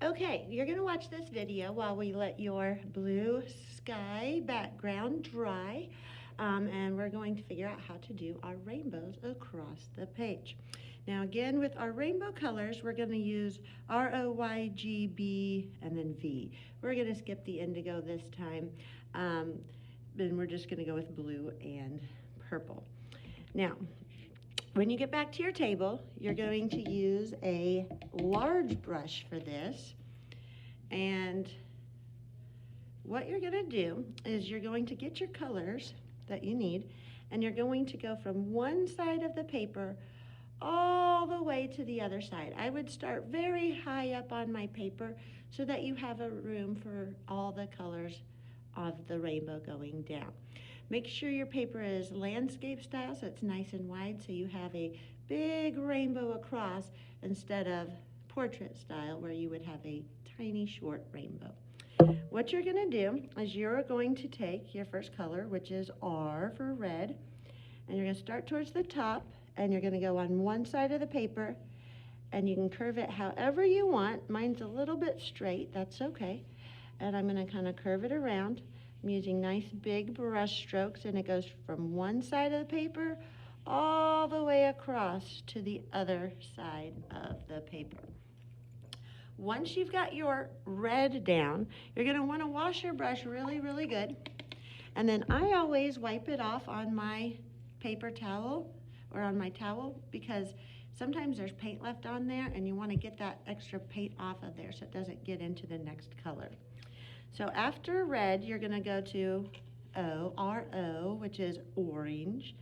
Okay, you're going to watch this video while we let your blue sky background dry, and we're going to figure out how to do our rainbows across the page. Now again, with our rainbow colors, we're going to use ROYGB and then V. We're going to skip the indigo this time, then we're just going to go with blue and purple. Now, when you get back to your table, you're going to use a large brush for this. And what you're going to do is you're going to get your colors that you need, and you're going to go from one side of the paper all the way to the other side. I would start very high up on my paper so that you have a room for all the colors of the rainbow going down. Make sure your paper is landscape style so it's nice and wide so you have a big rainbow across instead of portrait style where you would have a tiny short rainbow. What you're going to do is you're going to take your first color, which is R for red, and you're going to start towards the top, and you're going to go on one side of the paper, and you can curve it however you want. Mine's a little bit straight, that's okay. And I'm going to kind of curve it around. I'm using nice big brush strokes, and it goes from one side of the paper all the way across to the other side of the paper. Once you've got your red down, you're going to want to wash your brush really, really good. And then I always wipe it off on my paper towel or on my towel because sometimes there's paint left on there and you want to get that extra paint off of there so it doesn't get into the next color. So after red, you're going to go to O, R-O, which is orange,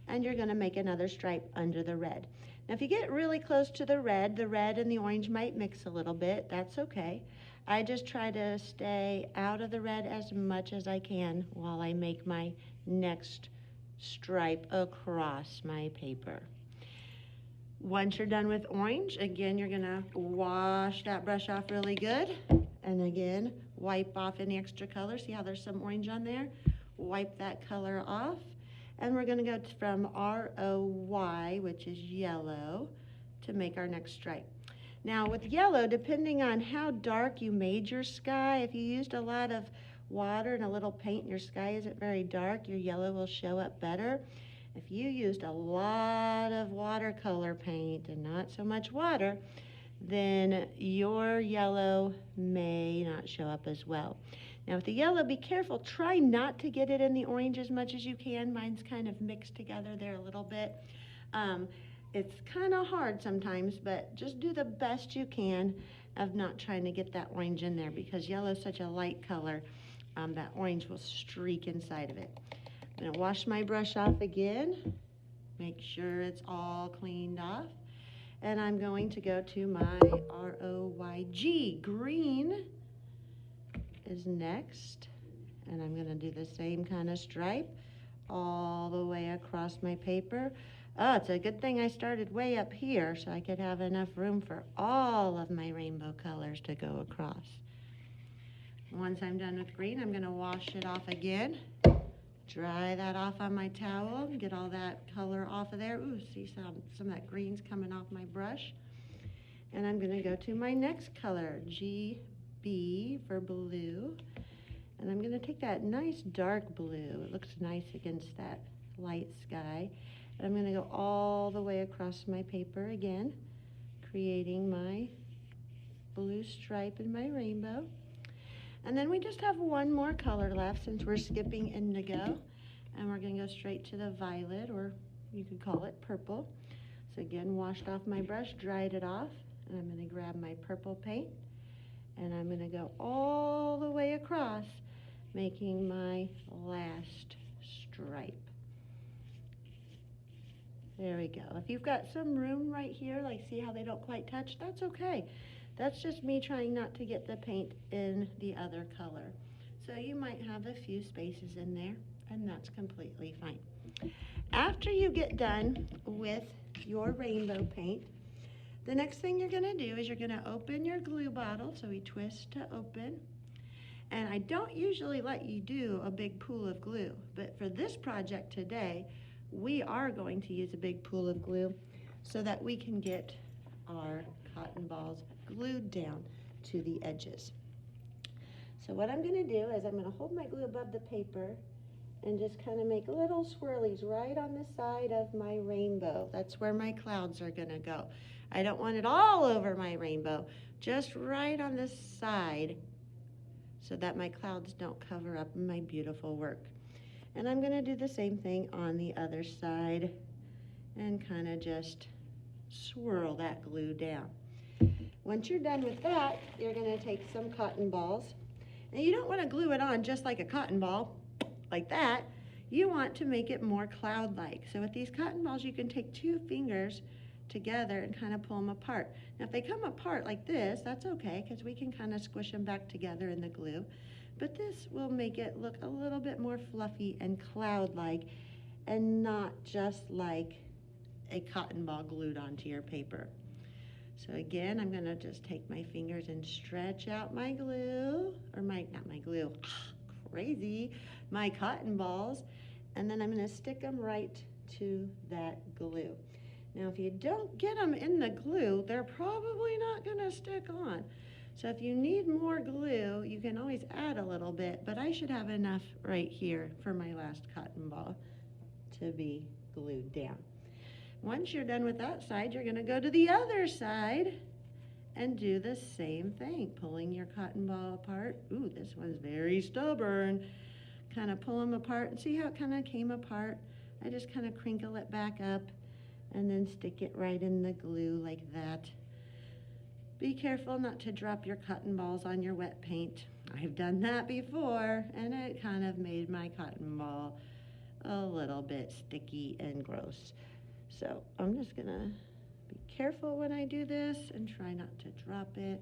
and you're going to make another stripe under the red. Now if you get really close to the red and the orange might mix a little bit. That's okay. I just try to stay out of the red as much as I can while I make my next stripe across my paper. Once you're done with orange, again, you're going to wash that brush off really good. And again, wipe off any extra color. See how there's some orange on there? Wipe that color off. And we're going to go from R-O-Y, which is yellow, to make our next stripe. Now with yellow, depending on how dark you made your sky, if you used a lot of water and a little paint and your sky isn't very dark, your yellow will show up better. If you used a lot of watercolor paint and not so much water, then your yellow may not show up as well. Now with the yellow, be careful. Try not to get it in the orange as much as you can. Mine's kind of mixed together there a little bit. It's kind of hard sometimes, but just do the best you can of not trying to get that orange in there because yellow is such a light color. That orange will streak inside of it. I'm going to wash my brush off again. Make sure it's all cleaned off. And I'm going to go to my R-O-Y-G. Green is next. And I'm going to do the same kind of stripe all the way across my paper. Oh, it's a good thing I started way up here so I could have enough room for all of my rainbow colors to go across. Once I'm done with green, I'm going to wash it off again. Dry that off on my towel, get all that color off of there. Ooh, see some of that green's coming off my brush. And I'm going to go to my next color, GB for blue. And I'm going to take that nice dark blue. It looks nice against that light sky. And I'm going to go all the way across my paper again, creating my blue stripe in my rainbow. And then we just have one more color left since we're skipping indigo. And we're going to go straight to the violet, or you could call it purple. So again, washed off my brush, dried it off, and I'm going to grab my purple paint. And I'm going to go all the way across, making my last stripe. There we go. If you've got some room right here, like see how they don't quite touch, that's okay. That's just me trying not to get the paint in the other color. So you might have a few spaces in there, and that's completely fine. After you get done with your rainbow paint, the next thing you're going to do is you're going to open your glue bottle. So we twist to open. And I don't usually let you do a big pool of glue, but for this project today, we are going to use a big pool of glue so that we can get our cotton balls glued down. to the edges. So what I'm going to do is I'm going to hold my glue above the paper and just kind of make little swirlies right on the side of my rainbow. That's where my clouds are going to go. I don't want it all over my rainbow, just right on the side so that my clouds don't cover up my beautiful work. And I'm going to do the same thing on the other side and kind of just swirl that glue down. Once you're done with that, you're going to take some cotton balls. And you don't want to glue it on just like a cotton ball, like that. You want to make it more cloud-like. So with these cotton balls, you can take 2 fingers together and kind of pull them apart. Now if they come apart like this, that's okay, because we can kind of squish them back together in the glue. But this will make it look a little bit more fluffy and cloud-like and not just like a cotton ball glued onto your paper. So again, I'm gonna just take my fingers and stretch out my glue, or not my glue, crazy, my cotton balls, and then I'm gonna stick them right to that glue. Now if you don't get them in the glue, they're probably not gonna stick on. So if you need more glue, you can always add a little bit, but I should have enough right here for my last cotton ball to be glued down. Once you're done with that side, you're gonna go to the other side and do the same thing, pulling your cotton ball apart. Ooh, this one's very stubborn. Kind of pull them apart and see how it kind of came apart. I just kind of crinkle it back up and then stick it right in the glue like that. Be careful not to drop your cotton balls on your wet paint. I've done that before and it kind of made my cotton ball a little bit sticky and gross. So I'm just gonna be careful when I do this and try not to drop it.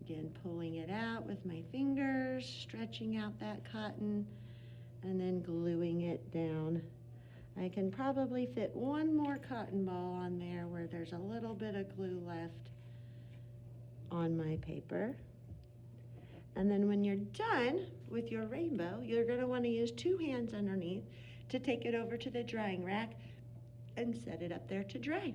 Again, pulling it out with my fingers, stretching out that cotton, and then gluing it down. I can probably fit one more cotton ball on there where there's a little bit of glue left on my paper. And then when you're done with your rainbow, you're gonna wanna use 2 hands underneath to take it over to the drying rack and set it up there to dry.